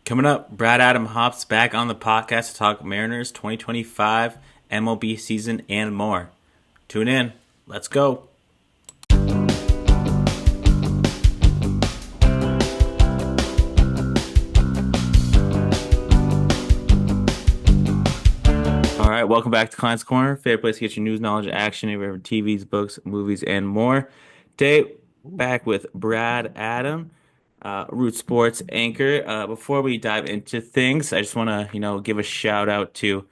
Coming up, Brad Adam hops back on the podcast to talk Mariners 2025 MLB season and more. Tune in. Let's go. All right, welcome back to Klein's Corner. Favorite place to get your news, knowledge, action, your TVs, books, movies, and more. Today, back with Brad Adam, Root Sports anchor. Before we dive into things, I just want to, give a shout out to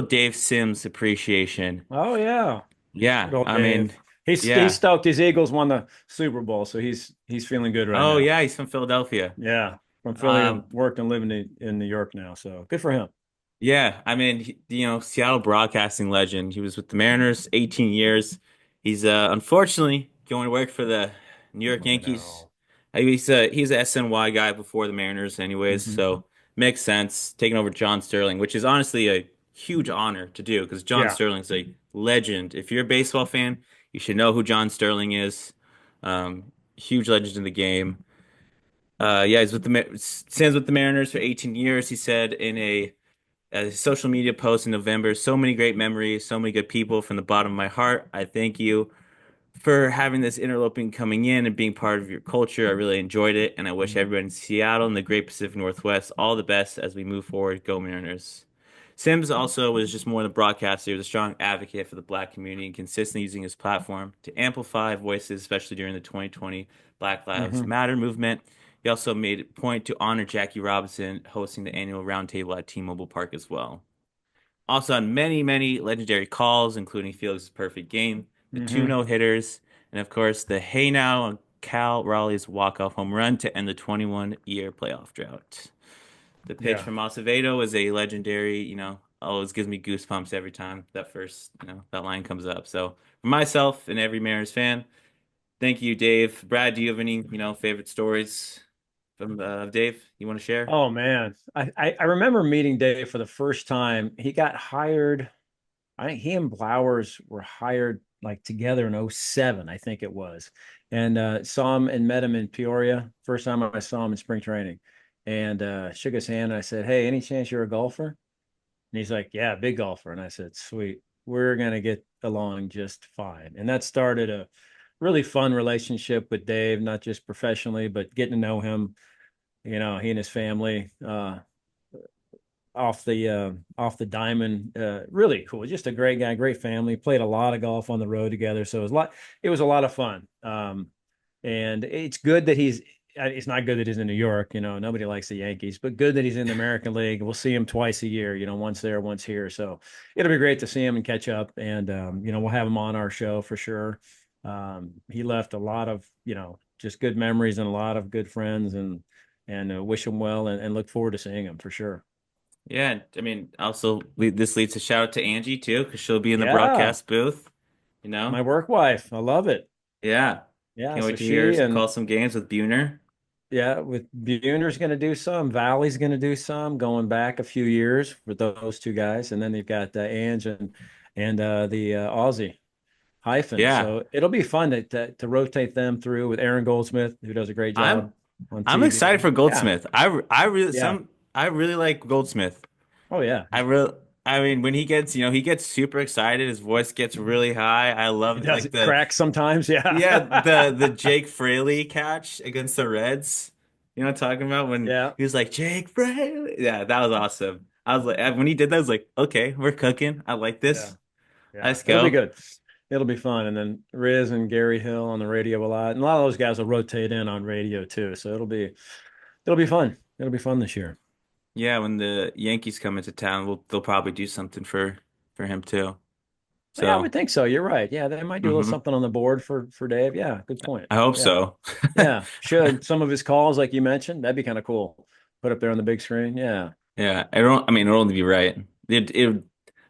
Dave Sims appreciation. Oh yeah, Yeah, good old I mean, Dave. He's yeah. stoked. His Eagles won the Super Bowl, so he's feeling good right Oh, now. yeah, he's from Philadelphia. Yeah, from Philly and Um, worked and living in New York now, so good for him. yeah, I mean, Seattle broadcasting legend. He was with the Mariners 18 years. He's unfortunately going to work for the New York I Yankees. know. He's a SNY guy before the Mariners, anyways. Hmm. So makes sense taking over John Sterling, which is honestly a huge honor to do because John Yeah. Sterling's a legend. If you're a baseball fan, you should know who John Sterling is. Huge legend in the game. Yeah, stands with the Mariners for 18 years. He said in a social media post in November, so many great memories, so many good people from the bottom of my heart. I thank you for having this interloping coming in and being part of your culture. I really enjoyed it, and I wish everyone in Seattle and the Great Pacific Northwest all the best as we move forward. Go Mariners. Sims also was just more than a broadcaster. He was a strong advocate for the Black community and consistently using his platform to amplify voices, especially during the 2020 Black Lives Hmm. Matter movement. He also made a point to honor Jackie Robinson hosting the annual roundtable at T-Mobile Park as well. Also on many, many legendary calls, including Felix's perfect game, the two Hmm. no-hitters, and of course the Hey Now on Cal Raleigh's walk-off home run to end the 21-year playoff drought. The pitch Yeah. from Acevedo is a legendary, always gives me goosebumps every time that line comes up. So for myself and every Mariners fan, thank you, Dave. Brad, do you have any, favorite stories from Dave you want to share? Oh man, I remember meeting Dave for the first time. He got hired. I think he and Blowers were hired like together in '07, I think it was. And saw him and met him in Peoria. First time I saw him in spring training. And shook his hand and I said, "Hey, any chance you're a golfer?" And he's like, "Yeah, big golfer." And I said, "Sweet. We're gonna get along just fine." And that started a really fun relationship with Dave, not just professionally, but getting to know him, he and his family. Off the diamond. Really cool. Just a great guy, great family. Played a lot of golf on the road together, so it was a lot of fun. And it's good that it's not good that he's in New York. Nobody likes the Yankees, but good that he's in the American League. We'll see him twice a year. Once there, once here. So it'll be great to see him and catch up. And we'll have him on our show for sure. He left a lot of just good memories and a lot of good friends, and wish him well and look forward to seeing him for sure. Yeah, I mean, also this leads to shout out to Angie too, because she'll be in the Yeah, broadcast booth. You my know, work wife. I love it. yeah, Yeah, can't so wait to hear she her and call some games with Buhner. yeah, with Buhner's going to do some, Valley's going to do some, going back a few years with those two guys, and then they've got Ange and the Aussie hyphen. Yeah, So it'll be fun to rotate them through with Aaron Goldsmith, who does a great I'm job on I'm excited TV. for Yeah, Goldsmith. yeah. I really like Goldsmith. Oh yeah, I really I mean when he gets super excited, his voice gets really high. I it love does like it crack sometimes. yeah, Yeah, the Jake Fraley catch against the Reds. You know what I'm talking about when yeah, he was like Jake Fraley. Yeah, that was awesome. I was like when he did that, I was like, okay, we're cooking. I like yeah. this. Yeah, Let's it'll be go. good. It'll be fun. And then Riz and Gary Hill on the radio a lot. And a lot of those guys will rotate in on radio too. So it'll be fun. It'll be fun this year. Yeah, when the Yankees come into town, they'll probably do something for him too. Yeah, I So, would think so. You're right. Yeah, they might do a little hmm something on the board for Dave. Yeah, good point. I hope Yeah. so. Yeah. Should some of his calls, like you mentioned, that'd be kind of cool. Put up there on the big screen. Yeah. Yeah, I don't. I mean, it'll only be right. It.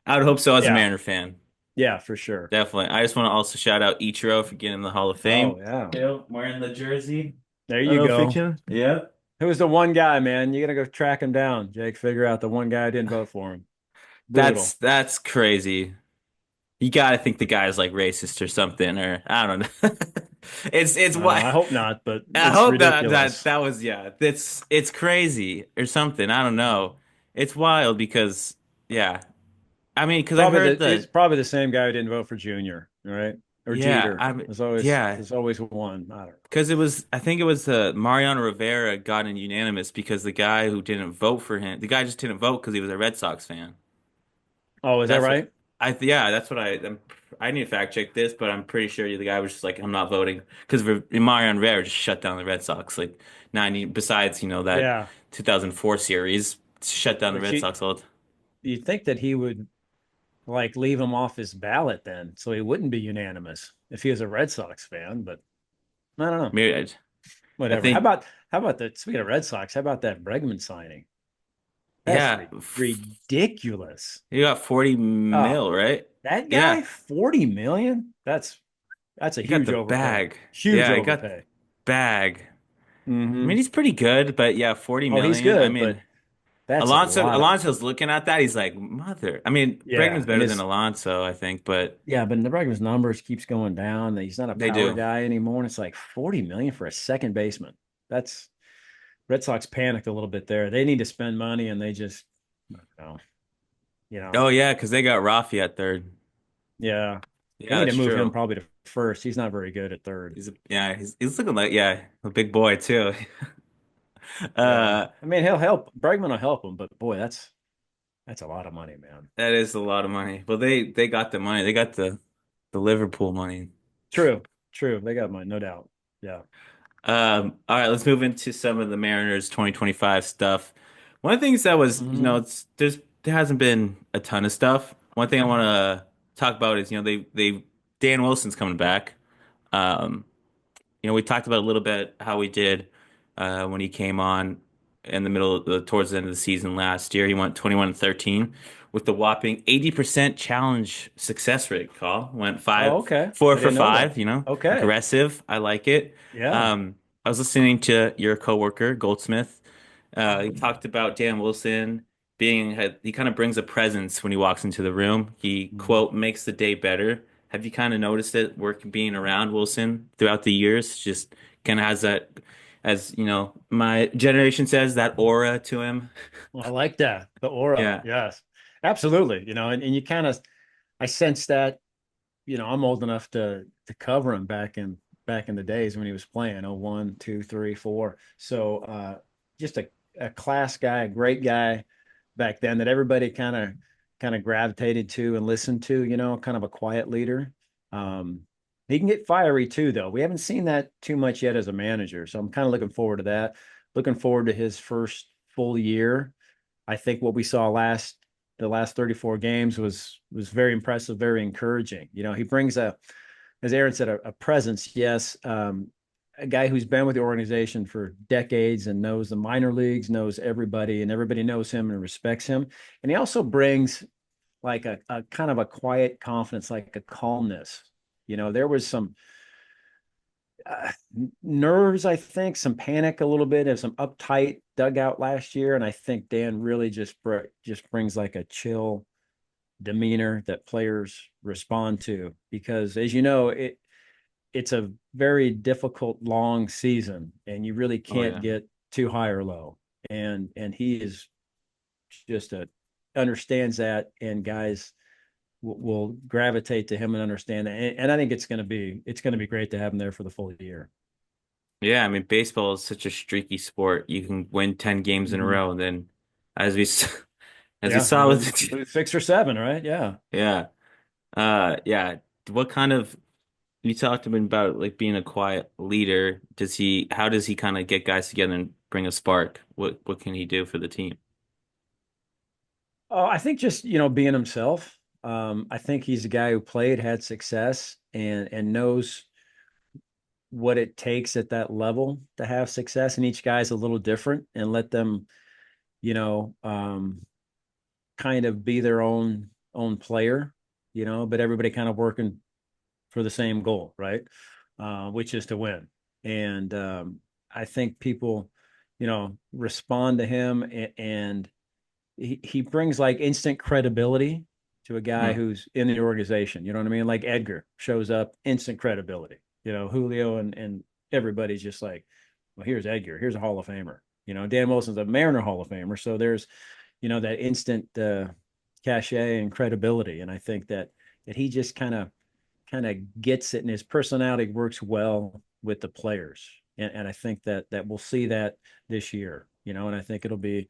I would hope so as a Yeah. Mariner fan. Yeah, for sure. Definitely. I just want to also shout out Ichiro for getting in the Hall of Oh, Fame. yeah. Yep, wearing the jersey. There I don't you know if go. Yeah. Who was the one guy, man? You gotta go track him down, Jake. Figure out the one guy who didn't vote for him. Brutal. That's crazy. You gotta think the guy's like racist or something, or I don't know. It's what I hope not, but I it's hope that ridiculous. that was it's crazy or something. I don't know. It's wild because yeah. I mean, because I heard It's the probably the same guy who didn't vote for Junior, right? Or yeah, Jeter. yeah, There's always one. I don't know. because I think it was Mariano Rivera got in unanimous because the guy who didn't vote for him, the guy just didn't vote because he was a Red Sox fan. Oh, is that That's what right? yeah, that's what I need to fact check this, but I'm pretty sure the guy was just like, I'm not voting because Mariano Rivera just shut down the Red Sox like 90. Besides, that Yeah. 2004 series, shut down the But Red Sox all. you'd think that he would like leave him off his ballot then, so he wouldn't be unanimous if he was a Red Sox fan, but I don't know. Maybe I Whatever. think How about that? Speaking of Red Sox, how about that Bregman signing? That's yeah, ridiculous. he got 40 Oh, mil, right? that Yeah, guy, 40 million? That's a he got huge the overpay. bag. Huge Yeah, he got the overpay. bag. I mean, Hmm. he's pretty good, but yeah, 40 Oh, he's million. I good, mean, but that's a lot of Alonso's looking at that. He's like, mother. I mean, Bregman's yeah. And better than Alonso, I think, but yeah, but the Bregman's numbers keeps going down. He's not a they power do. guy anymore. And it's like 40 million for a second baseman. That's Red Sox panicked a little bit there. They need to spend money and they just, you know, you know, Oh yeah, because they got Rafi at third. yeah. They Yeah, need to that's move him true. probably to first. He's not very good at third. He's looking like a big boy too. Yeah. Uh, I mean, he'll help. Bregman will help him, but boy, that's a lot of money, man. that is a lot of money. Well, they got the money. They got the Liverpool money. True. True. They got money, no doubt. Yeah. All right, let's move into some of the Mariners 2025 stuff. One of the things that was, Hmm. there hasn't been a ton of stuff. One thing I want to talk about is, they Dan Wilson's coming back. Um, we talked about a little bit how he did when he came on in the middle of towards the end of the season last year. He went 21-13 with the whopping 80% challenge success rate. Call went Oh, five, okay. four I for didn't know that. five. Okay. Aggressive. I like it. Yeah. Um, I was listening to your coworker Goldsmith. He talked about Dan Wilson he kind of brings a presence when he walks into the room. He Mhm. quote makes the day better. Have you kind of noticed it working being around Wilson throughout the years? Just kind of has that, as my generation says, that aura to him. Well, I like that. The aura. Yeah, Yes. Absolutely. And you kind of I sense that, I'm old enough to cover him back in the days when he was playing. Oh, 1, 2, 3, 4. So just a class guy, a great guy back then that everybody kind of gravitated to and listened to, kind of a quiet leader. Um, he can get fiery too, though. We haven't seen that too much yet as a manager. So I'm kind of looking forward to that. Looking forward to his first full year. I think what we saw the last 34 games was very impressive, very encouraging. He brings as Aaron said, a presence. Yes, a guy who's been with the organization for decades and knows the minor leagues, knows everybody, and everybody knows him and respects him. And he also brings like a kind of a quiet confidence, like a calmness. There was some uh, nerves, I think, some panic a little bit, and some uptight dugout last year. And I think Dan really just brings like a chill demeanor that players respond to because, as you know, it's a very difficult long season, and you really oh can't yeah, get too high or low. And he is just a understands that, and guys will gravitate to him and understand that. And I think it's going to be great to have him there for the full year. yeah. I mean, baseball is such a streaky sport. You can win 10 games in a Mhm. row, and then as we as we Yeah, saw with lose 6 or 7, right? Yeah. yeah, yeah. What kind of You talked to him about like being a quiet leader. How does he kind of get guys together and bring a spark? What can he do for the team? Oh, I think just being himself. I think he's a guy who played, had success, and knows what it takes at that level to have success. And each guy's a little different, and let them, you know, um, kind of be their own player, but everybody kind of working for the same goal, right? Which is to win. And I think people, respond to him, and he brings like instant credibility to a guy Hmm. who's in the organization. You know what I mean? Like Edgar shows up, instant credibility. Julio and everybody's just like, well, here's Edgar, here's a Hall of Famer. Dan Wilson's a Mariner Hall of Famer, so there's that instant cachet and credibility, and I think that he just kind of gets it, and his personality works well with the players, and I think that we'll see that this year. And I think it'll be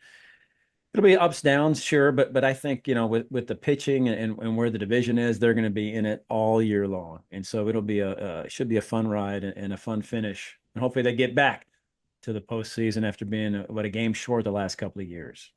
ups downs, sure, but I think with the pitching and where the division is, they're going to be in it all year long, and so it'll be should be a fun ride and a fun finish, and hopefully they get back to the postseason after being a game short the last couple of years.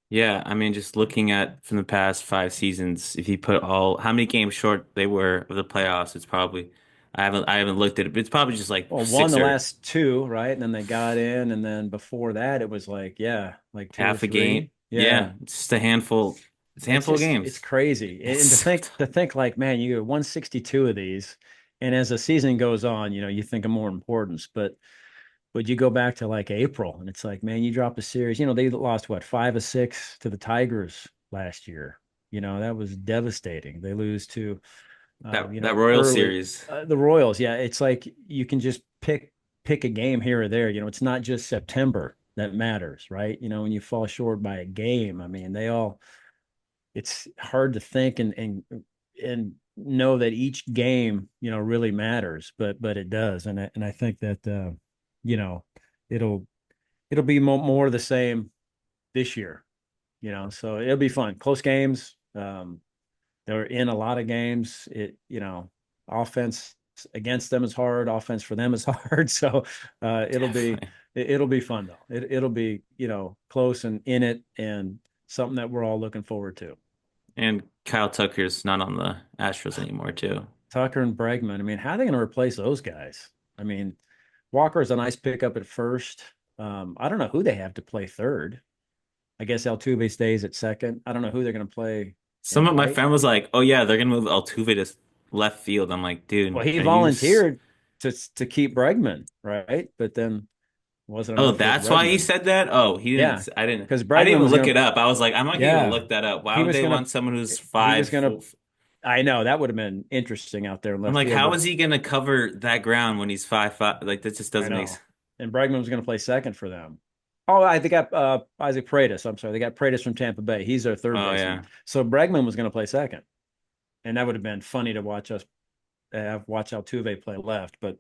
Yeah, I mean, just looking at from the past 5 seasons, if you put all how many games short they were of the playoffs, it's probably I haven't looked at it, but it's probably just like Well, won six the or last two, right? And then they got in, and then before that, it was like, yeah, like two or half a game. three. Yeah, Yeah, it's just a handful. It's a it's handful of just it's games. crazy. It's And to so think tough. to think like, man, you get 162 of these, and as the season goes on, you think of more importance. But you go back to like April, and it's like, man, you drop a series. They lost what, 5 of 6 to the Tigers last year. That was devastating. They lose to That Royal early series. the Royals. Yeah, it's like you can just pick a game here or there. It's not just September that matters, right? When you fall short by a game, I mean, it's hard to think and know that each game, really matters, but it does. And I think that you know, it'll it'll be more of the same this year, so it'll be fun. Close games. They're in a lot of games. Offense against them is hard. Offense for them is hard. So it'll be Definitely. it'll be fun though. It'll be close and in it, and something that we're all looking forward to. And Kyle Tucker's not on the Astros anymore, too. Tucker and Bregman. I mean, how are they going to replace those guys? I mean, Walker is a nice pickup at first. I don't know who they have to play third. I guess Altuve stays at second. I don't know who they're going to play Some in of my right. friend was like, "Oh yeah, they're gonna move Altuve to left field." I'm like, Well, "Dude, he are you?" volunteered to keep Bregman, right? But then wasn't Oh, enough with that's why he Bregman. said that. Oh, he Yeah, didn't. I didn't. because I didn't Bregman even was look gonna. it up. I was like, I'm not gonna even Yeah, look that up. Why he would was they gonna. want someone who's He was five? gonna. I know that would have been interesting out there in I'm left like, field, how but is he gonna cover that ground when he's 5'5"? Like that just I doesn't make know. sense. And Bregman was gonna play second for them. Oh, they got Isaac Paredes. I'm sorry, they got Paredes from Tampa Bay. He's their third Oh baseman. yeah. So Bregman was gonna play second, and that would have been funny to watch us watch Altuve play left, but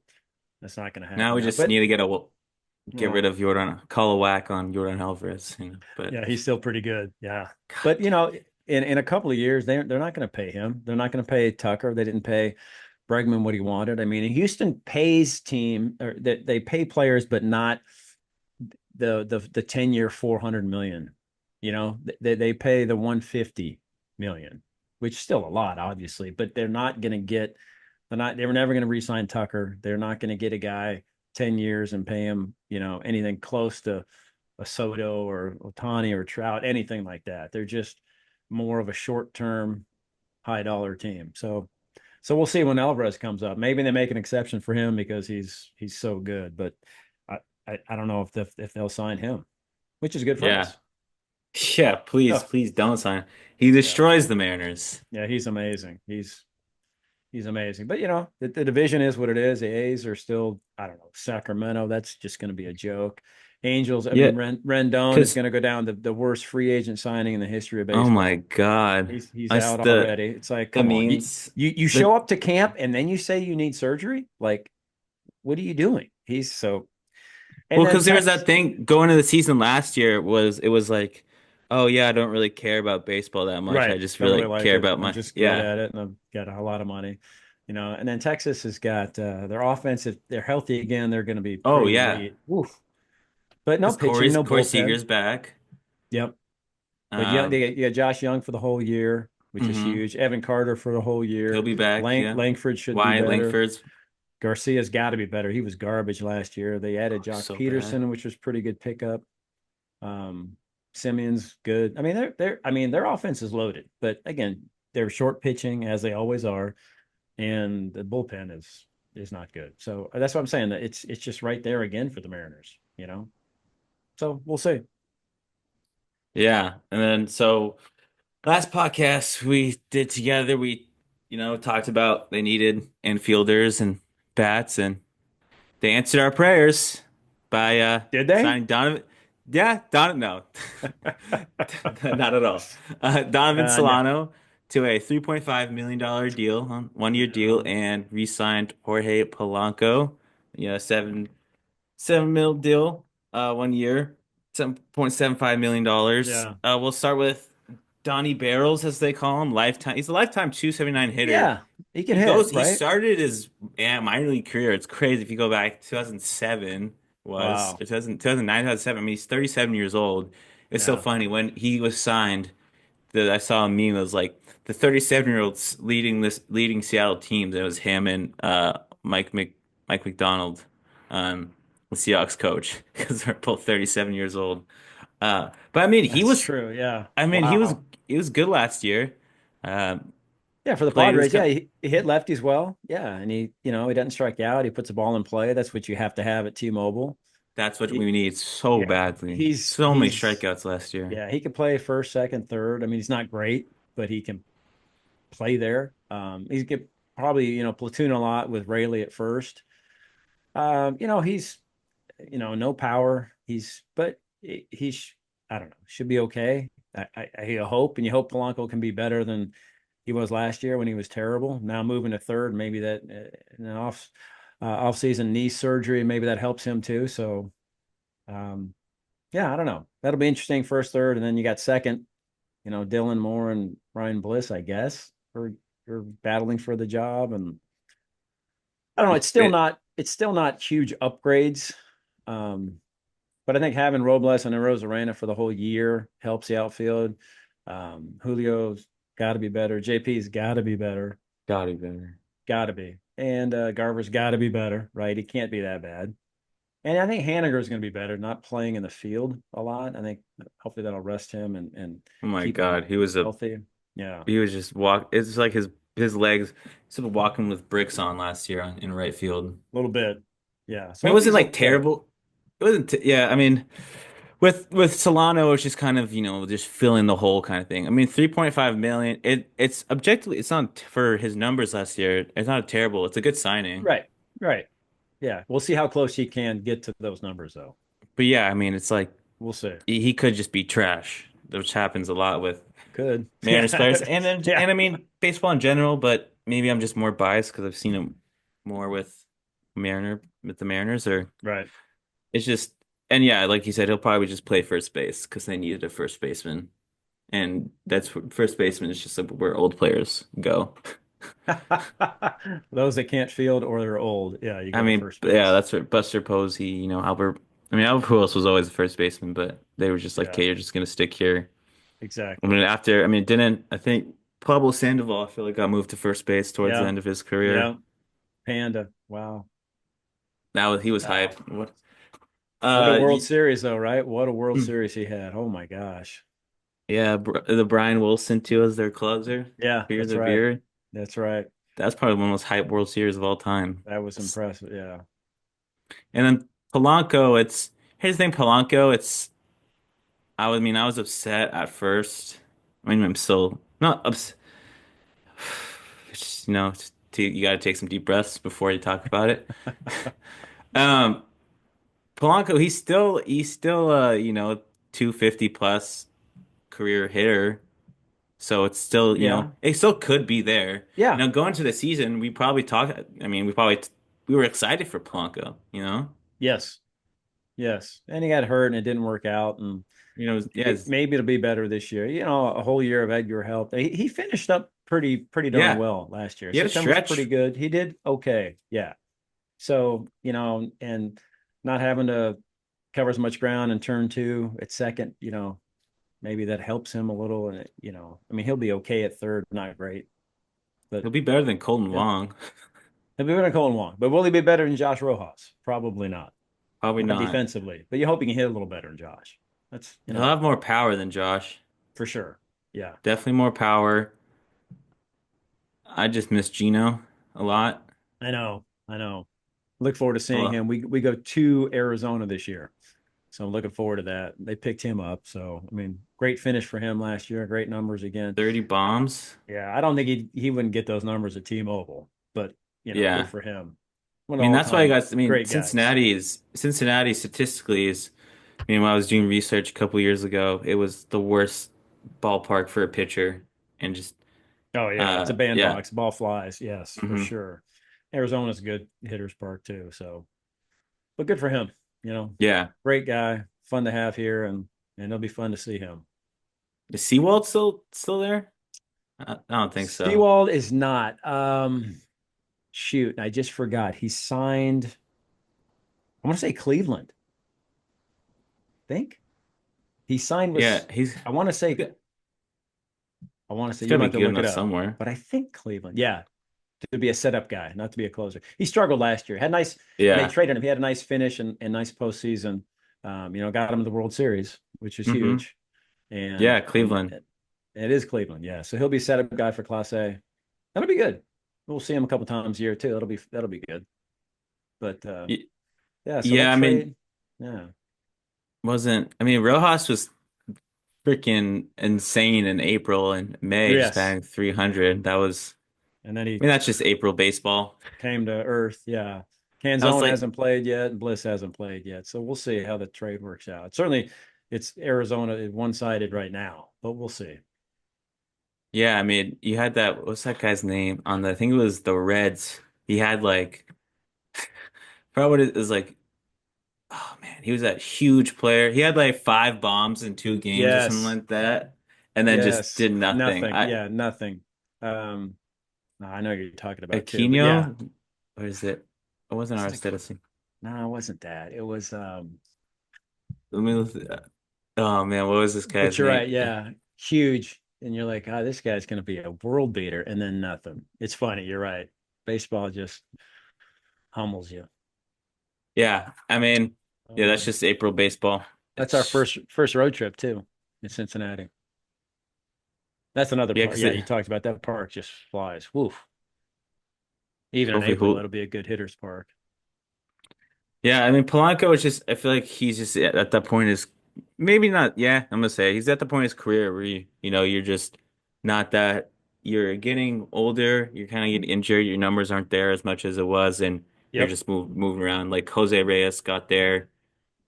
that's not going to Now happen we now. just But need to get rid well, of Jordan, call a whack on Jordan Alvarez. But yeah, he's still pretty good. Yeah, but God, in a couple of years, they're not going to pay him. They're not going to pay Tucker. They didn't pay Bregman what he wanted. I mean, Houston pays team or that they pay players, but not the 10-year 400 million. They pay the 150 million, which is still a lot, obviously, but they're not going to get. They were never going to re-sign Tucker. They're not going to get a guy 10 years and pay him, anything close to a Soto or Otani or Trout, anything like that. They're just more of a short-term, high-dollar team. So we'll see when Alvarez comes up. Maybe they make an exception for him because he's so good. But I don't know if they'll sign him, which is good for yeah, us. yeah. Please, Oh, please don't sign. He yeah, destroys the Mariners. yeah, he's amazing. He's amazing. But the division is what it is. The A's are still, I don't know, Sacramento. That's just going to be a joke. Angels. I Yeah, mean, Rendon is because going to go down the worst free agent signing in the history of oh my baseball. God, He's us out already. It's like, the come on, you memes you you the show up to camp and then you say you need surgery. Like, what are you doing? He's so. And well, then because there was Tex, that thing going into the season last year was it was like, oh yeah, I don't really care about baseball that much. I right? just Don't really really like care it. about I'm my just good yeah. at it, and I've got a lot of money. And then Texas has got their offense. If they're healthy again, they're going to be Oh pretty yeah, elite. Oof. But no because pitching, no Corey bullpen. Seager's back. Yep. But yeah, Um, you got Josh Young for the whole year, which is hmm huge. Evan Carter for the whole He'll year. be back. Yeah. Langford should be Why better. Langford's Garcia's got to be better. He was garbage last year. They added Jock so bad. Peterson, which was pretty good pickup. Um, Simeon's good. I mean, their offense is loaded, but again, they're short pitching as they always are, and the bullpen is not good. So that's what I'm saying. That it's just right there again for the Mariners. So we'll see. Yeah, and then so last podcast we did together, we talked about they needed infielders and bats, and they answered our prayers by Did they? signing Donovan. Yeah, no, not at all. Donovan No. Solano to a $3.5 million deal, 1 year deal, No. and re-signed Jorge Polanco, seven mil deal, 1 year, $7.75 million. Yeah. We'll start with Donnie Barrels, as they call him, lifetime. He's a lifetime 279 hitter. Yeah. He can hit, He right? started his minor league career. It's crazy if you go back 2007 was Wow. or 2009, 2007. I mean, he's 37 years old. It's so Yeah. funny when he was signed. That I saw a meme that was like the 37-year-olds leading Seattle teams. And it was him and Mike McDonald, the Seahawks coach, because they're both 37 years old. But I mean, That's true. Yeah. I mean, Wow. he was good last year. Uh, Yeah, for the played it was Padres, yeah, kind. he hit lefties well. Yeah, and he doesn't strike out. He puts the ball in play. That's what you have to have at T-Mobile. That's what He, we need so yeah, badly. he's So many he's strikeouts last year. yeah, he can play first, second, third. I mean, he's not great, but he can play there. He's get probably platoon a lot with Rayleigh at first. He's no power. But he's I don't know, should be okay. I hope, and you hope Polanco can be better than he was last year when he was terrible. Now moving to third, maybe that off season knee surgery, maybe that helps him too. So um, yeah, I don't know. That'll be interesting first, third, and then you got second. Dylan Moore and Ryan Bliss, I guess, for battling for the job. And I don't know. It's still not huge upgrades. Um, but I think having Robles and Rosarena for the whole year helps the outfield. Julio's got to be better. JP's got to be better. Gotta be better. Got to be. And Garver's got to be better, right? He can't be that bad. And I think Haniger's going to be better, not playing in the field a lot. I think hopefully that'll rest him and Oh my keep him God, healthy. Yeah, he was just walk. It's like his legs. He's been walking with bricks on last year in right field. a little bit. Yeah. I So mean, it hope wasn't he's like okay. terrible. It wasn't. Yeah, I mean, with Solano, it's just kind of just fill in the hole kind of thing. I mean, 3.5 million. It's objectively, it's not for his numbers last year. It's not terrible. It's a good signing. Right. Right. Yeah. We'll see how close he can get to those numbers, though. But yeah, I mean, it's like We'll see. he could just be trash, which happens a lot with Good. Mariners players, Yeah. Yeah. and I mean baseball in general. But maybe I'm just more biased because I've seen him more with the Mariners, or Right. it's just. And yeah, like you said, he'll probably just play first base because they needed a first baseman, and that's first baseman is just like where old players go. Those that can't field or they're old. Yeah, you I go to mean, first yeah, base. that's what Buster Posey, Albert. I mean, Albert Pujols was always the first baseman, but they were just like, Yeah, okay, you're just gonna stick here. exactly. I mean, didn't I think Pablo Sandoval, I feel like got moved to first base towards the Yeah. end of his career. Yeah. Panda. Wow. He was Wow. hyped. What? What a World Y- Series, though, right? What a World mm, Series he had. Oh my gosh. yeah, the Brian Wilson too as their closer. Yeah, Fear that's the right. beer. That's right. That's probably one of the most hyped World Series of all time. That was impressive. Yeah. And then Polanco, here's the thing, Polanco, I was upset at first. I mean, I'm still not upset. You got to take some deep breaths before you talk about it. Um, Polanco, he's still 250 plus career hitter. So it's still, Yeah. it still could be there. Yeah. Going to the season, we were excited for Polanco. Yes. Yes. And he got hurt and it didn't work out. And Yeah, maybe it'll be better this year. A whole year of Edgar helped. He finished up pretty darn yeah, well last year. he had a September's pretty stretch. good. He did okay. Yeah. So, and not having to cover as much ground in turn two at second, maybe that helps him a little. And I mean, he'll be okay at third, not great, but He'll be better than Colton yeah, Wong. he'll be better than Colin Wong. But will he be better than Josh Rojas? Probably not. Probably Not not. defensively, but you hope he can hit a little better than Josh. That's He'll have more power than Josh. for sure. Yeah, Definitely more power. I just miss Gino a lot. I know. I know. Look forward to seeing Well, him. We go to Arizona this year. So I'm looking forward to that. They picked him up. So, I mean, great finish for him last year. Great numbers again. 30 bombs. Yeah, I don't think he wouldn't get those numbers at T-Mobile, but good Yeah. for him. One I of the mean, that's why I all-time got. I mean, great guys. Cincinnati statistically is. I mean, when I was doing research a couple years ago, it was the worst ballpark for a pitcher, and just Oh yeah, it's a yeah. bandbox. Ball flies. Yes, for Hmm. sure. Arizona's a good hitter's park too. So, but good for him. You know, Yeah. great guy, fun to have here, and it'll be fun to see him. Is Seawald still there? I don't think so. Seawald is not. Shoot, I just forgot. He signed. I want to say Cleveland. I think he signed Yeah, with. I want to he's say. got I want to he's say got you to be might have to good look it enough up, somewhere. but I think Cleveland. Yeah, to be a setup guy, not to be a closer. He struggled last year. Had nice when they Yeah. traded him. He had a nice finish and nice postseason. Got him to the World Series, which is Hmm. huge. And Yeah, Cleveland. it is Cleveland, yeah. So he'll be setup guy for Class A. That'll be good. We'll see him a couple times a year too. That'll be good. But Y- yeah, so Yeah, that I mean, trade, yeah. wasn't I mean Rojas was freaking insane in April and May, just Yes. batting 300. That was, And then I he mean, that's just April baseball. came to earth. Yeah. I was Canzone like, hasn't played yet, and Bliss hasn't played yet. So we'll see how the trade works out. Certainly, it's Arizona one-sided right now, but we'll see. yeah, I mean, you had what's that guy's name on I think it was the Reds. He had like, probably what it is like, oh man, he was that huge player. He had like 5 bombs in 2 games or something Yes. like that, and then just Yes. did nothing. Nothing. Yeah, nothing. Um, I know who you're talking about too, but yeah. Aquino, or is it? It wasn't Was our it a, citizen. no, it wasn't that. It was Let me. Oh man, what was this but guy's you're name? right, yeah. Huge. And you're like, oh, this guy's gonna be a world beater, and then nothing. It's funny, you're right. Baseball just hummels you. Yeah, I mean, yeah, that's Um, just April baseball. that's our It's first road trip too in Cincinnati. That's another yeah, part. because Yeah, you talked about that park just flies. Woof. Even in hopefully April, who. it'll be a good hitter's park. Yeah, I mean Polanco is just. I feel like he's just at that point is maybe not. Yeah, I'm gonna say he's at the point in his career where you're just not that. You're getting older. You're kind of getting injured. Your numbers aren't there as much as it was, and you're Yep. just moving around. Like Jose Reyes got there.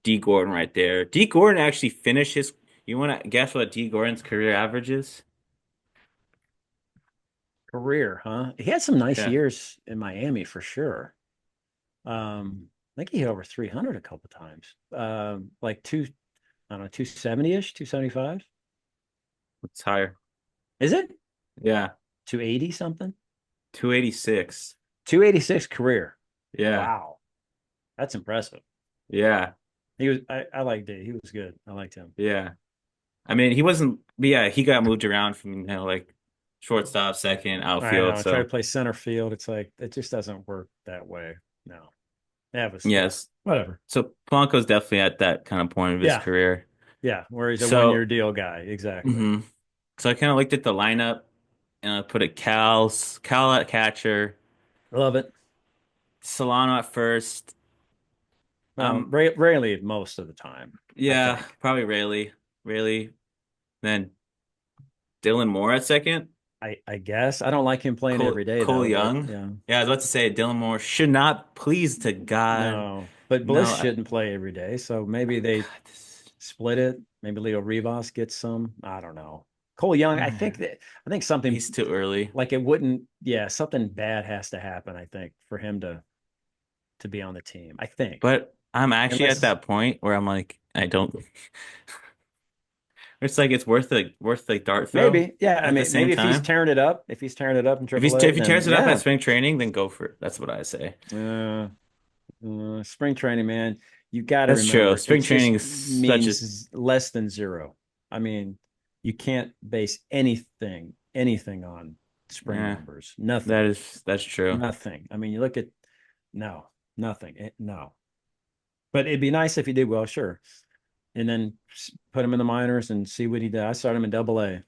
D Gordon right there. D Gordon actually finished his. You want to guess what D Gordon's career average is? Career, huh? He had some nice Yeah, years in Miami for sure. I think he hit over 300 a couple times. Like I don't know, 270-ish, 275. it's higher. Is it? Yeah, 280 something? 286. 286 career. Yeah, Wow. That's impressive. yeah, I liked D. He was good. I liked him. yeah. I mean, he wasn't. But yeah, he got moved around from like shortstop, second, I outfield. know. Try to So play center field. It's like it just doesn't work that way. No. That was yes, whatever. so Polanco's definitely at that kind of point of his Yeah. career. Yeah. Where he's a one-year So, deal guy. Exactly. mhm. So I kind of looked at the lineup and I put Cal at catcher, Love it. Solano at first. Um, Rarely most of the time, I yeah, think. probably Rayleigh. Then Dylan Moore at second. I guess. I don't like him playing every day Cole though, but Young. yeah. Yeah, I was about to say Dylan Moore should not. Please to God, No. But Bliss no. shouldn't play every day. So maybe they God, split it. Maybe Leo Rivas gets some. I don't know. Cole Young, I think something he's too early. like it wouldn't, yeah, something bad has to happen, I think, for him to be on the team. I think. But I'm actually at Unless that point where I'm like, I don't. It's like it's worth the dart throw maybe, yeah. I at the mean, same maybe time. if he's tearing it up in If AAA, he tears then it up at yeah. spring training, then go for it. That's what I say. Uh, spring training, man, you got to That's true. remember, it Spring training just is such a means less than zero. I mean, you can't base anything on spring yeah. numbers. Nothing, That's true. nothing. I mean, you look at no, nothing, no. But it'd be nice if he did well, sure, and then put him in the minors and see what he does. I start him in Double A,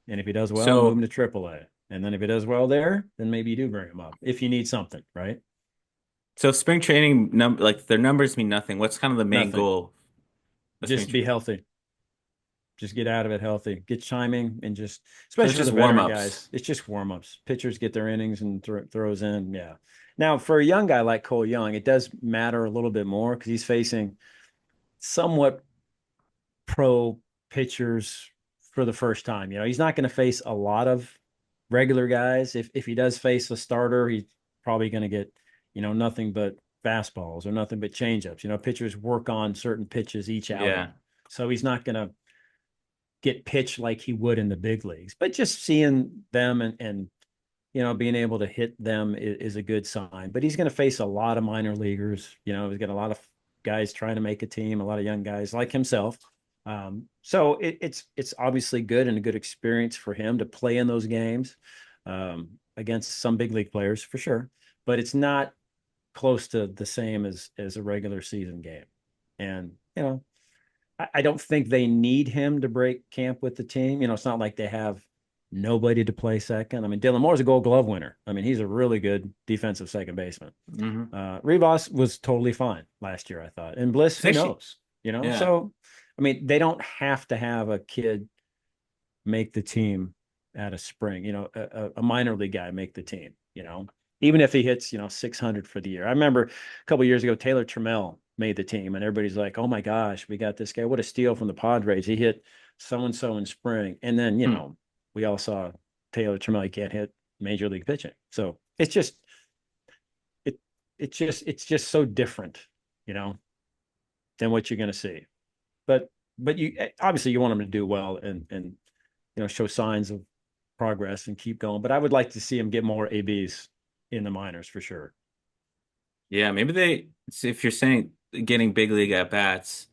and if he does well, move him So to Triple A, and then if he does well there, then maybe you do bring him up if you need something, right? spring training like their numbers mean nothing. What's kind of the main Nothing. goal of spring Just be training? healthy. Just get out of it healthy, get chiming, and So it's especially for the just warm veteran ups. guys, it's just warm ups. Pitchers get their innings and throws in. Yeah. Now, for a young guy like Cole Young, it does matter a little bit more because he's facing somewhat pro pitchers for the first time. He's not going to face a lot of regular guys. If he does face a starter, he's probably going to get, nothing but fastballs or nothing but changeups. Pitchers work on certain pitches each outing. Yeah. So he's not going to get pitched like he would in the big leagues. But just seeing them and being able to hit them is a good sign. But he's going to face a lot of minor leaguers. He's got a lot of guys trying to make a team, a lot of young guys like himself. So it's obviously good and a good experience for him to play in those games against some big league players for sure. But it's not close to the same as a regular season game. And I don't think they need him to break camp with the team. It's not like they have nobody to play second. I mean, Dylan Moore's a Gold Glove winner. I mean, he's a really good defensive second baseman. Hmm. Rivas was totally fine last year, I thought. And Bliss, It's who actually, knows? yeah. So I mean, they don't have to have a kid make the team at a spring. A minor league guy make the team. Even if he hits 600 for the year. I remember a couple of years ago, Taylor Trammell made the team, and everybody's like, "Oh my gosh, we got this guy! What a steal from the Padres! He hit so and so in spring." And then Hmm. we all saw Taylor Trammell, he can't hit major league pitching. So it's just so different, you know, than what you're going to see. But you obviously you want him to do well and show signs of progress and keep going. But I would like to see him get more ABs in the minors for sure. Yeah, maybe if you're saying getting big league at bats,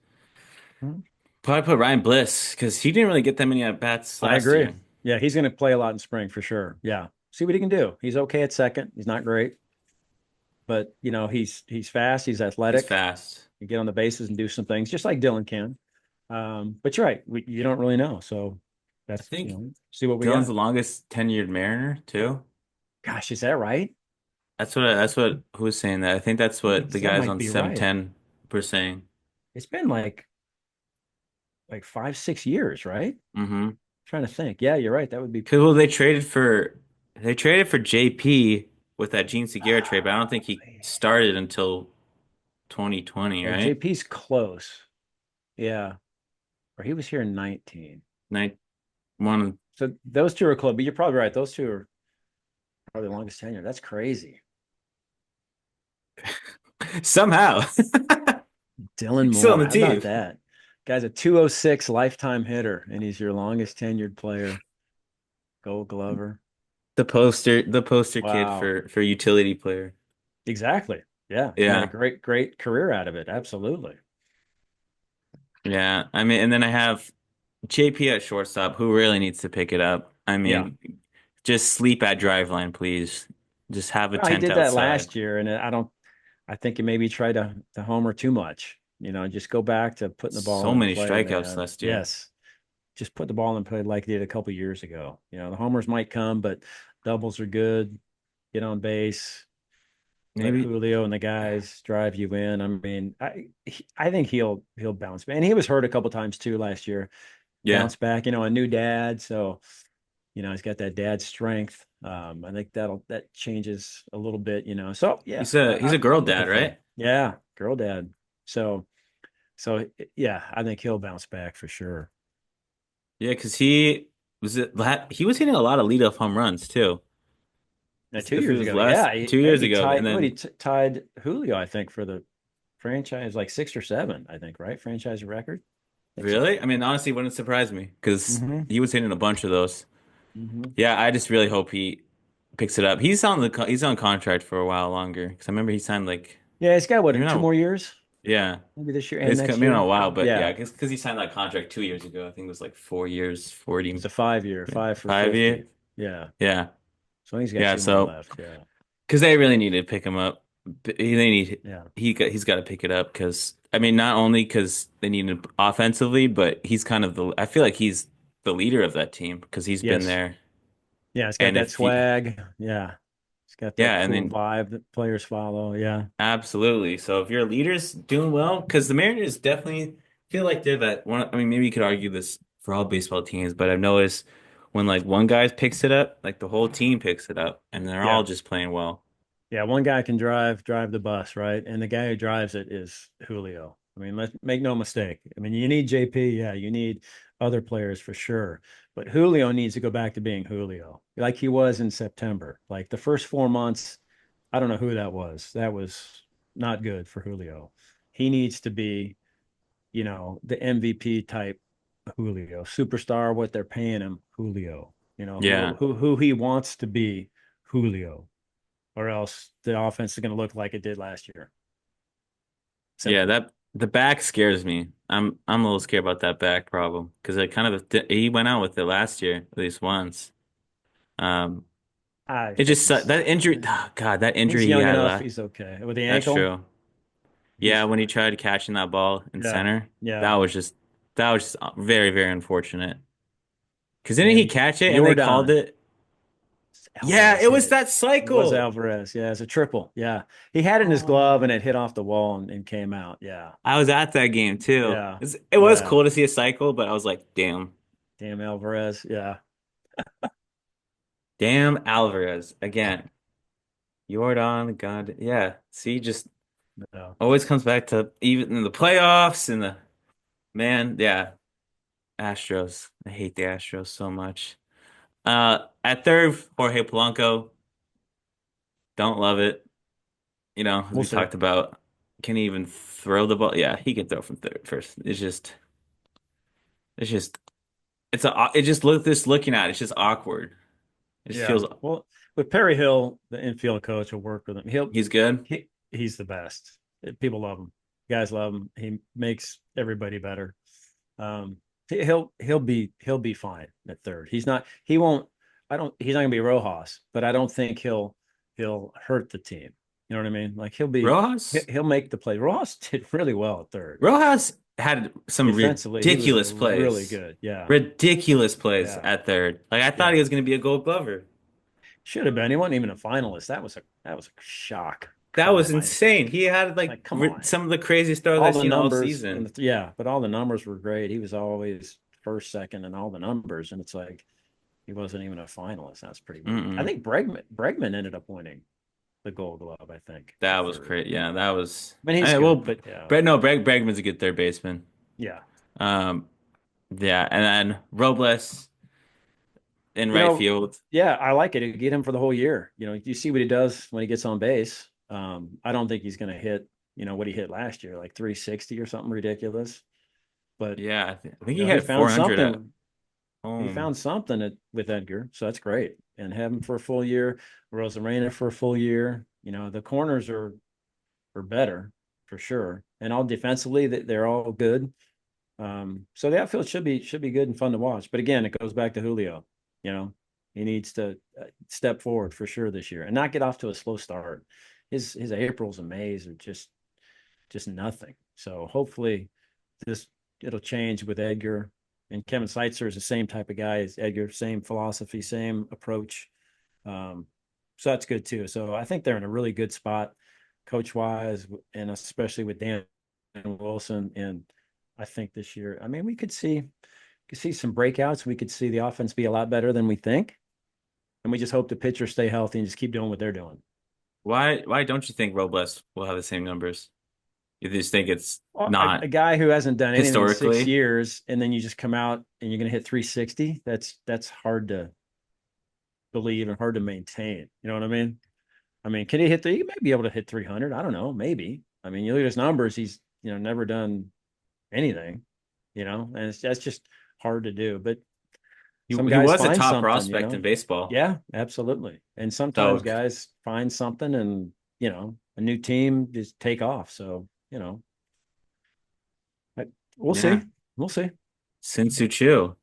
Mhm. probably put Ryan Bliss because he didn't really get that many at bats I last agree. year. Yeah, he's going to play a lot in spring for sure. Yeah, see what he can do. He's okay at second. He's not great, but he's fast. He's He's athletic. fast. He get on the bases and do some things just like Dylan can. But you're right. You don't really know. So I that's think see what we Dylan's got. the longest tenured Mariner too. Gosh, is that right? That's what who was saying that. I think that's what the That guys might on be right. 710 were saying. It's been like 5, 6 years, right? Mm-hmm. Trying to think. Yeah, you're right. That would be. Cause well, they traded for JP with that Gene Segura trade, but I don't think he started until 2020, Well, right? JP's close. Yeah, or he was here in 19. Night one So those two are close, but you're probably right. Those two are probably the longest tenure. That's crazy. somehow Dylan he's still on Moore. the How about team. that? Guy's a 206 lifetime hitter, and he's your longest tenured player. Gold Glover. The poster kid Wow. for utility player. Exactly. Yeah. Made a Yeah. great, great career out of it. Absolutely. Yeah. I mean, and then I have JP at shortstop, who really needs to pick it up. I Yeah. mean, just sleep at driveline, please. Just have a Well, he tent did that outside. last year, and I think he maybe tried to homer too much. Just go back to putting the ball So in many play, strikeouts man. last year. Yes. Just put the ball in play like he did a couple years ago. The homers might come, but doubles are good. Get on base, let Maybe Julio and the guys drive you in. I mean, I think he'll bounce back. And he was hurt a couple times too last year. yeah. Bounce back, a new dad, so he's got that dad strength. I think that changes a little bit. So yeah, He's a I, he's a I'm girl I'm looking dad, for right? it. Yeah, girl dad. So yeah, I think he'll bounce back for sure. Yeah, because he was hitting a lot of leadoff home runs too. Now, two If it years was ago, yeah, last he, two I think years he ago, and tied. What he then tied Julio, I think, for the franchise like 6 or 7. I think right franchise record. I think so. really, I mean, honestly, it wouldn't surprise me because Mm-hmm. he was hitting a bunch of those. Mm-hmm. Yeah, I just really hope he picks it up. He's on contract for a while longer because I remember he signed like Yeah, he's got maybe what, two not. more years? Yeah, Maybe this year and next maybe not a year. while, but yeah, Yeah, because he signed that contract 2 years ago. I think it was like 4 years, it's 40, a 5 year, 5 for 50. 5 year. Yeah, Yeah, so he's got yeah. two more So left. Yeah, because they really need to pick him up. They need yeah, he's got to pick it up because I mean not only because they need him offensively, but he's kind of the I feel like he's the leader of that team because he's been yes, there. yeah. It's got And that if you swag. Yeah, it's got that yeah, and cool then vibe that players follow. Yeah, absolutely. So if your leader's doing well, because the Mariners definitely feel like they're that one. I mean, maybe you could argue this for all baseball teams, but I've noticed when like one guy picks it up, like the whole team picks it up, and they're all yeah, just playing well. Yeah, one guy can drive the bus, right? And the guy who drives it is Julio. I mean, let's make no mistake. I mean, you need JP, yeah, you need other players for sure. But Julio needs to go back to being Julio, like he was in September. Like the first 4 months, I don't know who that was. That was not good for Julio. He needs to be, the MVP type Julio, superstar, what they're paying him, Julio. Who Yeah. who who he wants to be, Julio, or else the offense is going to look like it did last year. Yeah, Simple. that the back scares me. I'm a little scared about that back problem because it kind of he went out with it last year at least once. Um, I it think just that injury. Oh, God, that he's injury he young had enough. last. He's okay with the That's ankle. true. Yeah, He's when he fine. tried catching that ball in Yeah, center, yeah. that was just that was just very very unfortunate. Because didn't he And catch it and they called Jordan it? Yeah, Alvarez it hit was it. that It was cycle. Alvarez. Yeah, it's a triple. Yeah, he had it in his glove Oh, and it hit off the wall and came out. Yeah, I was at that game too. yeah, It was yeah. cool to see a cycle, but I was like, damn, Damn Alvarez. Yeah, damn Alvarez again. Jordan, God, yeah. See, just yeah. always comes back to even in the playoffs and the man, yeah, Astros. I hate the Astros so much. At third, Jorge Polanco, don't love it. As We'll we see. talked about, can he even throw the ball? Yeah, he can throw from third first. It's just, it just just looking at it, it's just awkward. It just Yeah. feels, Well, with Perry Hill, the infield coach will work with him. he's good. He's the best. People love him. Guys love him. He makes everybody better. Um, he'll be fine at third. He won't. I don't. He's not gonna be Rojas, but I don't think he'll hurt the team. You know what I mean? Like Rojas, he'll make the play. Rojas did really well at third. Rojas had some Defensively, he was ridiculous really plays. good. Yeah, Ridiculous plays yeah, at third. Like I thought he yeah. was going to be a Gold Glover. Should have been. He wasn't even a finalist. That was a shock. That Come was on, insane. He had like like come on. some of the craziest throws All I've the seen all numbers season. yeah, but all the numbers were great. He was always first, second, and all the numbers, and it's like he wasn't even a finalist. That's pretty weak. I Mm-mm. think Bregman ended up winning the Gold Glove. I think That at was third. crazy. Yeah, that was. I mean, he's Well, good, but yeah, Bregman's a good third baseman. yeah. Um, yeah, and then Robles in You right know, field. yeah, I like it. Get him for the whole year. You see what he does when he gets on base. I don't think he's going to hit, what he hit last year, like 360 or something ridiculous. But Yeah, I think he he had found 400 at something. He home. found something with Edgar, so that's great. And have him for a full year, Rosarena for a full year. The corners are better for sure, and all defensively they're all good. So the outfield should be good and fun to watch. But again, it goes back to Julio. You know, he needs to step forward for sure this year and not get off to a slow start. His Aprils and Mays are just nothing. So hopefully this it'll change with Edgar, and Kevin Seitzer is the same type of guy as Edgar, same philosophy, same approach. Um, so that's good too. So I think they're in a really good spot, coach wise, and especially with Dan Wilson. And I think this year, I mean, we could see some breakouts. We could see the offense be a lot better than we think, and we just hope the pitchers stay healthy and just keep doing what they're doing. Why don't you think Robles will have the same numbers? You just think it's Well, a not guy who hasn't done anything in six historically? years, and then you just come out and you're going to hit 360. That's hard to believe and hard to maintain. You know what I mean? I mean, can he hit He may be able to hit 300. I don't know. Maybe. I mean, you look at his numbers. He's never done anything. And that's just hard to do. But some He guys was a find top something. prospect in baseball. Yeah, absolutely. And sometimes So guys find something, and a new team just take off. So we'll yeah, see. We'll see. Sinsu Chu.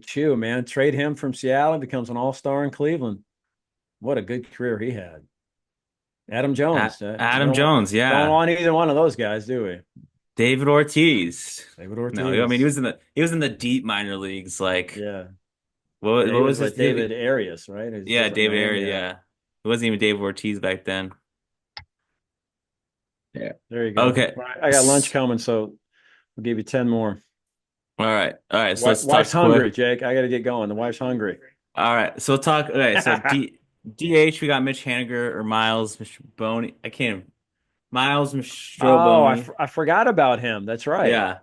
Chew, man, trade him from Seattle, becomes an all-star in Cleveland. What a good career he had. Adam Jones. We Adam don't Jones, don't yeah. want either one of those guys, do we? David Ortiz. David No, I mean he Ortiz. was in the deep minor leagues. Like Yeah. what Yeah, he what was was with his David Arias, right? His yeah, different David name. Ayer, Yeah. yeah. It wasn't even David Ortiz back then. Yeah. There you go. Okay. Right. I got lunch coming, so I'll give you 10 more. All right. All right. So let's Wife's talk quick. hungry, Jake. I got to get going. The wife's hungry. All right. So talk. Okay. So DH, we got Mitch Haniger or Miles Mistroboni. I can't. Miles Oh, Mistroboni. I forgot about him. That's right. Yeah.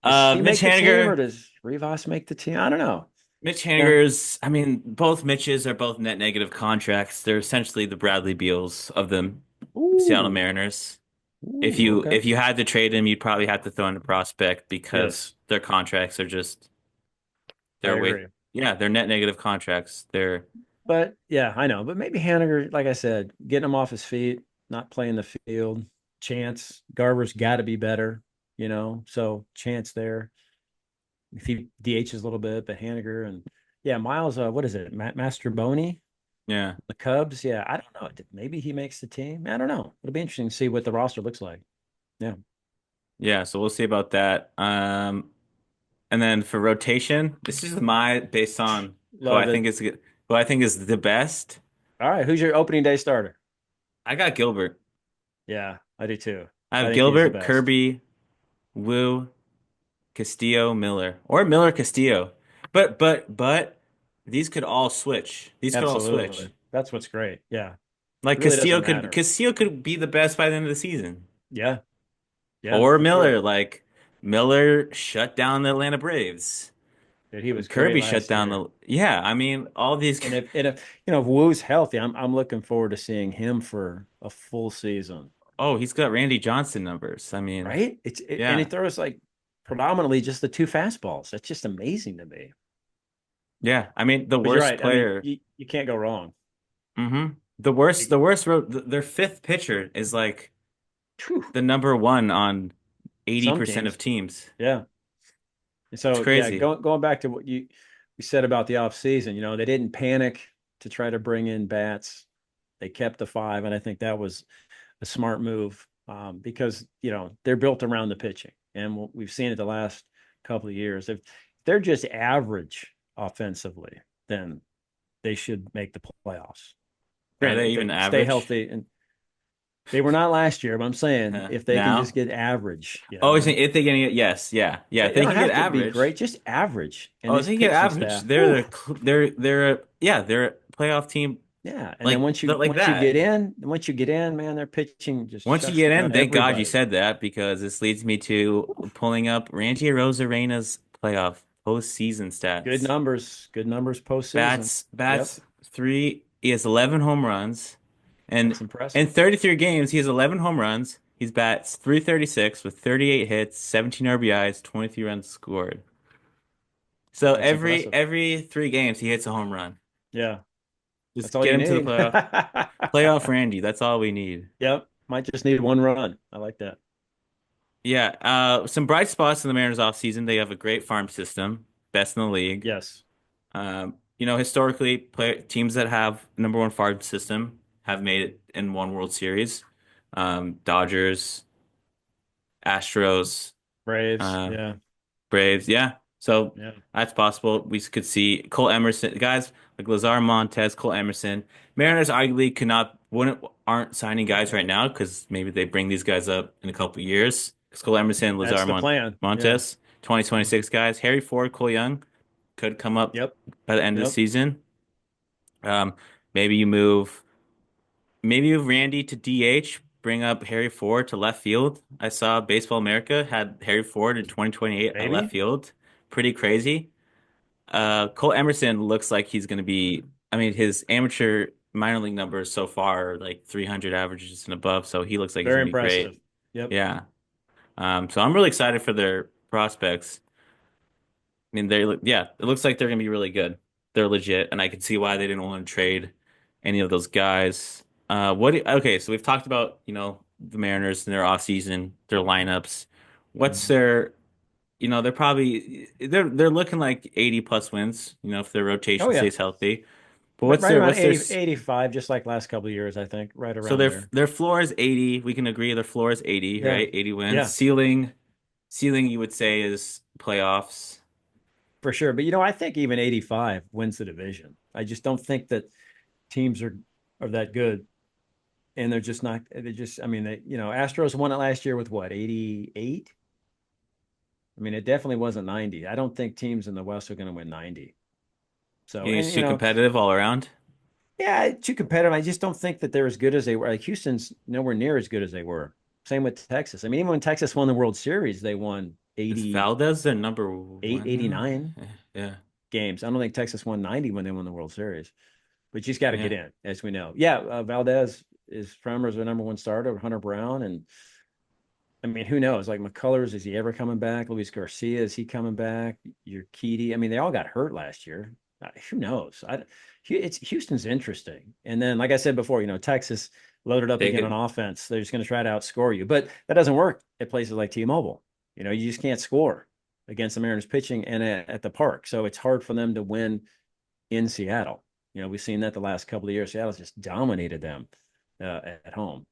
Does he Mitch make the team or Haniger. does Rivas make the team? I don't know. Mitch Yeah. Haniger's. I mean, both Mitches are both net negative contracts. They're essentially the Bradley Beals of the Seattle Ooh. Mariners. If Ooh, you okay. if you had to trade him, you'd probably have to throw in a prospect because Yes, their contracts are just I they're way agree. yeah, they're net negative contracts. They're But yeah, I know. But maybe Haniger, like I said, getting him off his feet, not playing the field. Chance. Garver's got to be better, So chance there. If he DHs a little bit, but Haniger and yeah, Miles. What is it? Master yeah. the Cubs. Yeah, I don't know. Maybe he makes the team. I don't know. It'll be interesting to see what the roster looks like. Yeah, Yeah, so we'll see about that. And then for rotation, this is my based on love it. who I think is the best. All right, who's your opening day starter? I got Gilbert. Yeah, I do too. I I have think he's the Gilbert, best. Kirby, Wu, Castillo, Miller, or Miller Castillo. But these could all switch. These could all switch. Absolutely. That's what's great. Yeah. It Like really doesn't matter. Castillo could be the best by the end of the season. Yeah. Yeah, Or for sure. Miller, like Miller shut down the Atlanta Braves. Dude, he was great Kirby shut last down year. the yeah, I mean all these And if Woo's healthy, I'm looking forward to seeing him for a full season. oh, he's got Randy Johnson numbers. I mean, Right? And he yeah. throws like predominantly just the two fastballs. That's just amazing to me. Yeah. I mean the But you're worst right. I mean, player. you can't go wrong. The worst their fifth pitcher is like Phew. the number one on Some 80% of teams. teams. Yeah. And It's so yeah, crazy. going back to what you said about the offseason, they didn't panic to try to bring in bats. They kept the five, and I think that was a smart move because they're built around the pitching, and we've seen it the last couple of years. If they're just average offensively, then they should make the playoffs. Are Granted, they if even they stay average? healthy, and they were not last year, but I'm saying if they can just Now? get average, Oh, if they're getting it, yes, yeah, yeah. If they they don't can get have to be average, great, just average. And oh, if this they can get pitching average, staff, whew, they're a playoff team. yeah. And then Like once you like once you get that. in, once you get in, man, their pitching just Once you shuts get in, down thank God you everybody. said that because this leads me to pulling up Randy Arozarena's playoff postseason stats. Good numbers postseason. Yep, Bats three. He has 11 home runs, and that's in impressive. 33 games, he has 11 home runs. He's bats 336 with 38 hits, 17 RBIs, 23 runs scored. So That's impressive. every 3 games, he hits a home run. Yeah, that's Just all get you him to the need. playoff. Playoff Randy. That's all we need. Yep, might just need one run. I like that. Yeah. Some bright spots in the Mariners offseason. They have a great farm system, best in the league. Yes, Historically, teams that have number one farm system have made it in one World Series. Dodgers, Astros, Braves. uh, Yeah, Braves. Yeah. So yeah. that's possible. We could see Cole Emerson, guys like Lazar Montez, Cole Emerson. Mariners arguably could not, wouldn't, aren't signing guys right now because maybe they bring these guys up in a couple of years. Because Cole Emerson, That's the plan. Yeah. Montez, Mhm. 2026 guys. Harry Ford, Cole Young could come up Yep. by the end of the Yep. season. Um, maybe you move, maybe you move Randy to DH, bring up Harry Ford to left field. I saw Baseball America had Harry Ford in 2028 at left Maybe. field. Pretty crazy. Cole Emerson looks like he's going to be, I mean, his amateur minor league numbers so far are like 300 averages and above, so he looks like he's Very going to be great. impressive. Yep. Yeah. So I'm really excited for their prospects. I mean, yeah, it looks like they're going to be really good. They're legit, and I can see why they didn't want to trade any of those guys. Okay, so we've talked about, the Mariners and their offseason, their lineups. What's Mhm. their, they're looking like 80 plus wins, if their Oh rotation yeah. stays healthy. But Right around what's their 80, 85, just like last couple of years, I think. Right so around their there. their floor is 80. We can agree their floor is 80, Yeah. right? 80 wins. Yeah, Ceiling you would say is playoffs. for sure. But I think even 85 wins the division. I just don't think that teams are that good. And they're just not, they just, I mean, Astros won it last year with what, 88? I mean, it definitely wasn't 90. I don't think teams in the West are going to win 90. So, You and too competitive all around. Yeah, too competitive. I just don't think that they're as good as they were. Like Houston's nowhere near as good as they were. Same with Texas. I mean, even when Texas won the World Series, they won Is 88, Valdez their number one now? 89 Yeah, games. I don't think Texas won 90 when they won the World Series, but you just got to get yeah. in, as we know. Yeah, Valdez is Frammer's their number one starter, Hunter Brown. And I mean, who knows? Like McCullers, is he ever coming back? Luis Garcia, is he coming back? Your Urquidy. I mean, they all got hurt last year. Who knows? It's Houston's interesting. And then, like I said before, Texas loaded up They again on could. offense. They're just going to try to outscore you, but that doesn't work at places like T-Mobile. You just can't score against the Mariners pitching and at the park. So it's hard for them to win in Seattle. We've seen that the last couple of years. Seattle's just dominated them at home.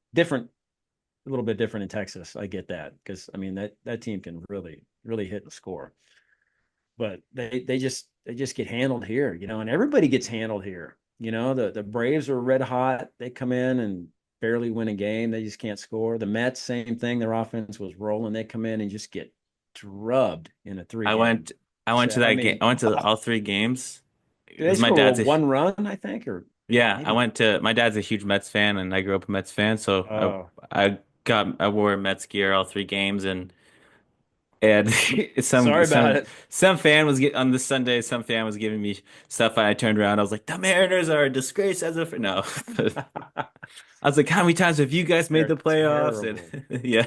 A little bit different in Texas. I get that because I mean that team can really hit the score, but they just get handled here, and everybody gets handled here. The Braves are red hot. They come in and barely win a game. They just can't score. The Mets, same thing. Their offense was rolling. They come in and just get drubbed in a three I game went. I went to set. I that game. mean, I went to all three games they because my score dad's a one run, I think, or yeah. I maybe. went to my dad's a huge Mets fan, and I grew up a Mets fan, so Oh, I wore Mets gear all three games, and sorry about it. some fan was get on this Sunday. Some fan was giving me stuff, and I turned around. I was like, "The Mariners are a disgrace as of no." I was like, "How many times have you guys made They're the playoffs?" terrible. And yeah,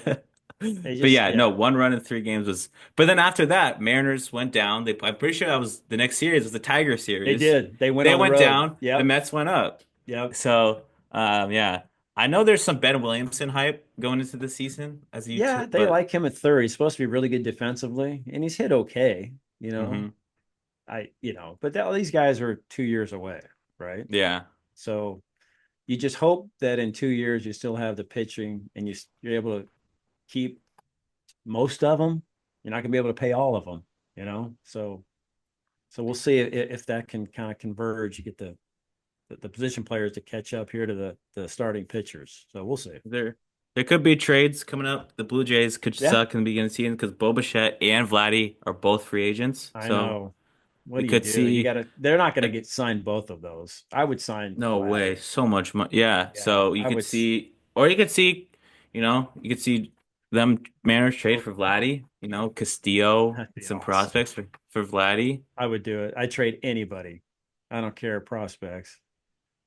They but just yeah, no, yeah. one run in three games was. But then after that, Mariners went down. I'm pretty sure that was the next series was the Tiger They series. did. They went They on the went road. down. The Yep. Mets went up. Yep. So yeah, I know there's some Ben Williamson hype going into the season as you Yeah, took, they but like him at third. He's supposed to be really good defensively, and he's hit okay, hmm but all these guys are 2 years away, right? yeah. So you just hope that in 2 years you still have the pitching and you're able to keep most of them. You're not going to be able to pay all of them, So we'll see if that can kind of converge. You get the position players to catch up here to the starting pitchers. So we'll see. There could be trades coming up. The Blue Jays could Yeah, suck in the beginning of the season because Bo Bichette and Vladdy are both free agents. I So know. What we do you could do? see They're not going to like get signed both of those. I would sign no way, Vladdy. so much money. Yeah. Yeah, So you I could would. see, or you could see, you could see them Mariners trade Oh, for Vladdy. Castillo that'd and be some awesome. prospects for Vladdy. I would do it. I trade anybody. I don't care prospects.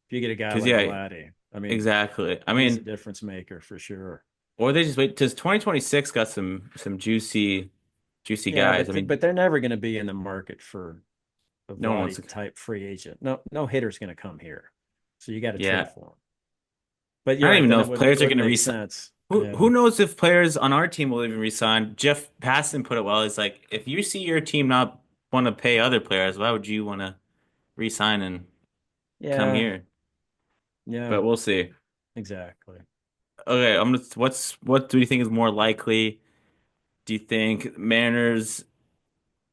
If you get a guy Because like yeah, Vladdy, I mean, exactly. I he's a mean, difference maker for sure. or they just wait because 2026 got some juicy Yeah, guys. but I mean, but they're never going to be in the market for a no one wants Vladdy to. type free agent. No, no hitter's going to come here, so you got to trade Yeah, for him. But I you're don't right. even Then know it if wouldn't it players are going wouldn't to make resign. sense. Who Yeah, knows if players on our team will even resign? Jeff Passan put it well. It's like if you see your team not want to pay other players, why would you want to resign and come yeah, here? yeah. But we'll see. Exactly. Okay, what do you think is more likely? Do you think Mariners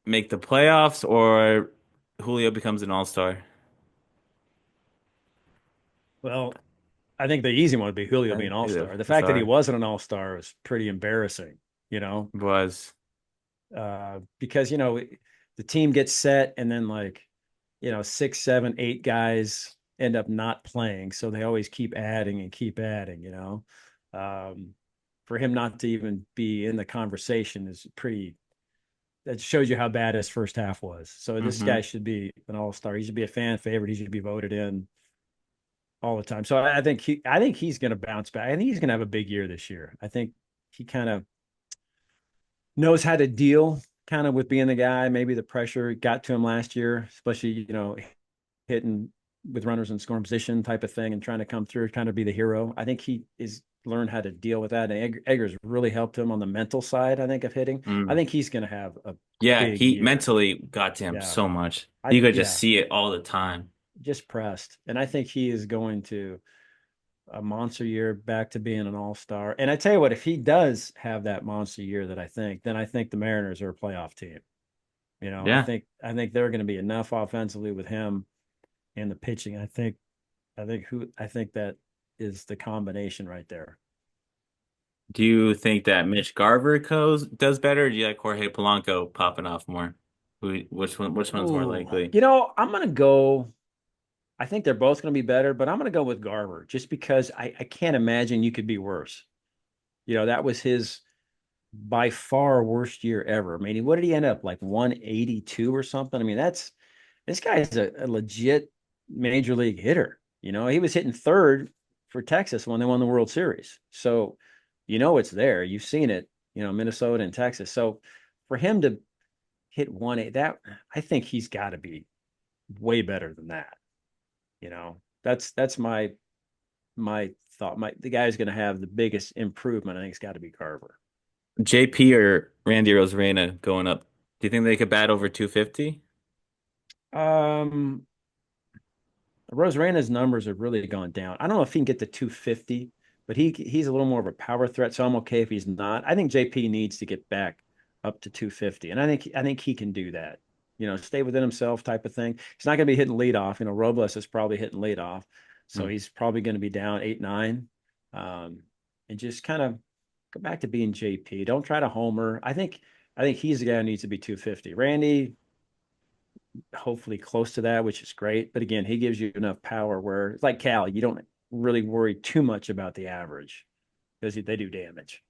make the playoffs or Julio becomes an all-star? Well, I think the easy one would be Julio I being think all the star. The fact that he star wasn't an all star was pretty embarrassing, was. because the team gets set and then like six, seven, eight guys end up not playing, so they always keep adding and keep adding. Um, for him not to even be in the conversation is pretty. That shows you how bad his first half was. So this guy Hmm should be an all star. He should be a fan favorite. He should be voted in all the time. So I think he's going to bounce back. I think he's going to have a big year this year. I think he kind of knows how to deal kind of with being the guy. Maybe the pressure got to him last year, especially hitting with runners in scoring position type of thing and trying to come through, kind of be the hero. I think he is learned how to deal with that. And Eggers really helped him on the mental side, I think, of hitting. I Mm. think he's going to have a Yeah, big he year. mentally got to him Yeah. so much. You could just Yeah, see it all the time. just pressed. And I think he is going to a monster year back to being an all-star. And I tell you what, if he does have that monster year that I think, then I think the Mariners are a playoff team. Yeah. I think they're going to be enough offensively with him and the pitching. I think that is the combination right there. Do you think that Mitch Garver does better, or do you like Jorge Polanco popping off more? Which one's more Ooh, likely? I'm gonna go. I think they're both going to be better, but I'm going to go with Garver just because I can't imagine you could be worse. That was his by far worst year ever. I mean, what did he end up like 182 or something? I mean, this guy's a legit major league hitter. He was hitting third for Texas when they won the World Series. So, it's there. You've seen it, Minnesota and Texas. So for him to hit 180, that I think he's got to be way better than that. That's my thought. The guy who's going to have the biggest improvement, I think, has got to be Carver. JP or Randy Rosarena going up. Do you think they could bat over 250? Um, Rosarena's numbers have really gone down. I don't know if he can get to 250, but he's a little more of a power threat, so I'm okay if he's not. I think JP needs to get back up to 250, and I think he can do that. Stay within himself type of thing. He's not going to be hitting leadoff. Robles is probably hitting leadoff, so Hmm. he's probably going to be down 8-9, um, and just kind of go back to being JP. Don't try to homer. I think he's the guy who needs to be 250. Randy, hopefully close to that, which is great. But again, he gives you enough power where it's like Cal, you don't really worry too much about the average because they do damage.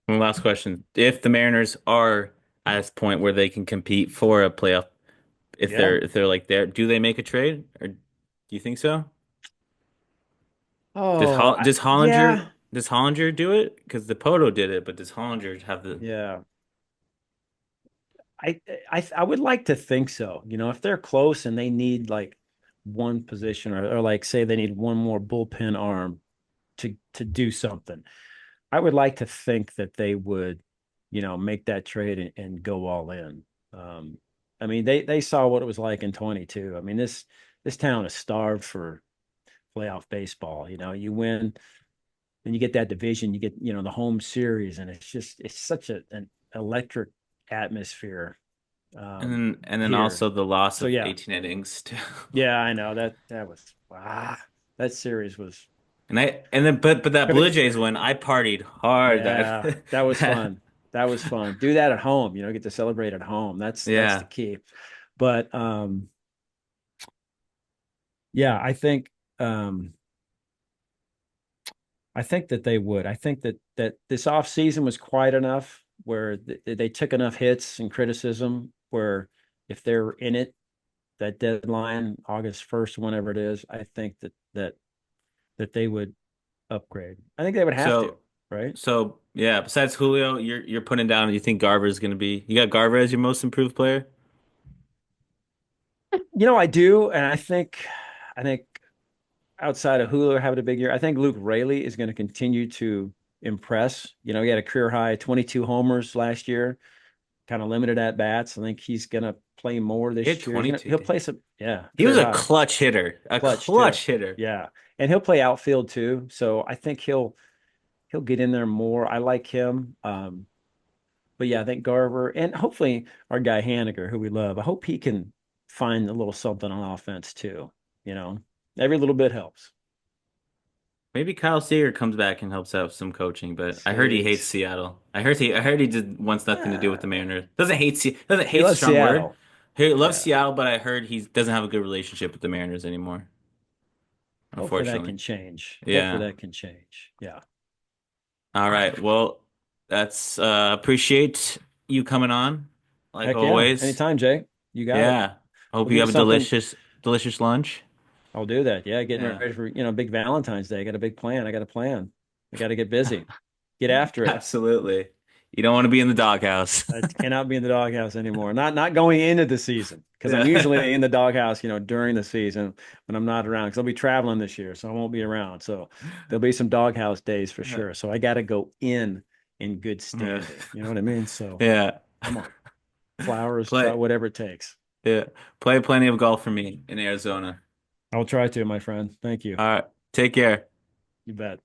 One last question. If the Mariners are at this point where they can compete for a playoff, if Yeah. they're like there, do they make a trade or do you think so? Oh, yeah, Does Hollinger do it? Because the Poto did it, but does Hollinger have the yeah. I, I would like to think so. If they're close and they need like one position or like say they need one more bullpen arm to do something, I would like to think that they would, make that trade and go all in. Um, I mean, they saw what it was like in 22. I mean, this town is starved for playoff baseball. You win and you get that division, you get, the home series, and it's such an electric atmosphere and then here. also the loss So of yeah, 18 innings too. yeah, I know that was that series was But that could have. Blue Jays win, I partied hard Yeah, that was that fun. That was fun. Do that at home, get to celebrate at home. That's the yeah. key. But yeah, um I think that they would. I think that this off season was quiet enough where they took enough hits and criticism where if they're in it, that deadline, August 1st, whenever it is, I think that they would upgrade. I think they would have to, So right? so yeah, besides Julio, you're putting down you think Garver is gonna be you got Garver as your most improved player? I do, and I think outside of Hulu having a big year, I think Luke Raley is going to continue to impress. He had a career high 22 homers last year, kind of limited at bats. I think he's going to play more He had this year.22, He'll did play he? some, yeah, He was career a high, clutch hitter. A clutch too. clutch hitter. Yeah, and he'll play outfield too. So I think he'll get in there more. I like him. But yeah, I think Garver and hopefully our guy Haniger, who we love. I hope he can find a little something on offense too. You know, every little bit helps. Maybe Kyle Seager comes back and helps out with some coaching, but I heard he hates Six. Seattle. I heard he did wants nothing to do with the Uh, Mariners. Doesn't he hate's a loves strong word. Seattle. He loves Yeah. Seattle, but I heard he doesn't have a good relationship with the Mariners anymore, Hopefully that unfortunately. can change. Hopefully Yeah. that can change. Yeah. All right. Well, that's appreciate you coming on, like Heck yeah. always. Anytime, Jay. You got it. Yeah. Hope We'll you do have a something. delicious lunch. I'll do that. Yeah. Getting Yeah. ready for, big Valentine's Day. I got a big plan. I got a plan. I got to get busy. Get after it. Absolutely. You don't want to be in the doghouse. I cannot be in the doghouse anymore. Not going into the season because I'm usually Yeah. in the doghouse, during the season when I'm not around because I'll be traveling this year, so I won't be around. So there'll be some doghouse days for sure. So I got to go in good Yeah. standing. You know what I mean? So Yeah. come on, flowers, try Play. whatever it takes. Yeah. Play plenty of golf for me in Arizona. I'll try to, my friend. Thank you. All right. Take care. You bet.